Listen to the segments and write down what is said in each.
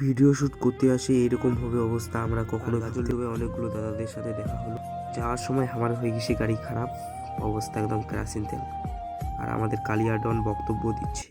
Video shoot করতে আসে এরকম হবে অবস্থা আমরা কখনো ভাবতে হবে। অনেকগুলো দাদাদের সাথে দেখা হলো। যাওয়ার সময় আমার হয়ে গেছে গাড়ি খারাপ অবস্থা, একদম কেরাসিন তেল। আর আমাদের কালিয়া ডন বক্তব্য দিচ্ছে।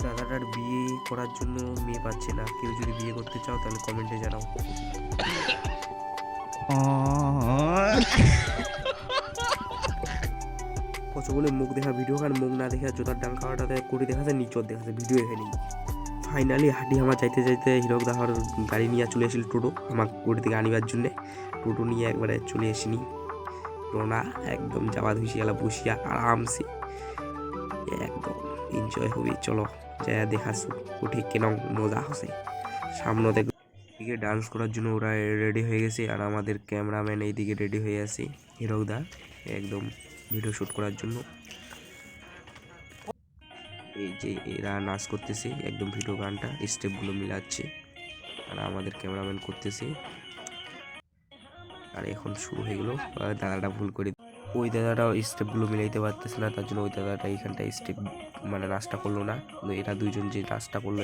দাদাটার বিয়ে করার জন্য মেয়ে পাচ্ছে না। কেউ যদি বিয়ে করতে চাও তাহলে কমেন্টে জানাও। কত বলে মুখ দেখা ভিডিও খান, মুখ না দেখে জোতার ডাং খাওয়াটাতে করে দেখাছে, নিচর দেখাছে, ভিডিও এখানেই। ফাইনালি হাঁটি আমার যাইতে যাইতে হিরক দাহার গাড়ি নিয়ে চলে আসিল টোটো আমার কোটি থেকে আনিবার জন্যে। টোটো নিয়ে একবারে চলে আসিনি রোনা, একদম যাওয়া ধুইছি গেলা বসিয়া আরামসে একদম এনজয় হবে। চলো যা দেখাছো উঠে কেন মজা হচ্ছে। সামনে দিকে ডান্স করার জন্য ওরা রেডি হয়ে গেছে, আর আমাদের ক্যামেরাম্যান এইদিকে রেডি হয়ে আছে হিরকদা একদম ভিডিও শ্যুট করার জন্য। এই যে এরা নাচ করতেছে একদম ভিডিও গানটা স্টেপগুলো মিলাচ্ছে, আর আমাদের ক্যামেরাম্যান করতেছে। আর এখন শুরু হয়ে গেল। দাদাটা ভুল করে, ওই দাদাটা স্টেপগুলো মিলাইতে পারতেছে না, তার জন্য ওই দাদাটা এইখানটায় স্টেপ মানে নাচটা করলো না। এরা দুইজন যে নাচটা করলো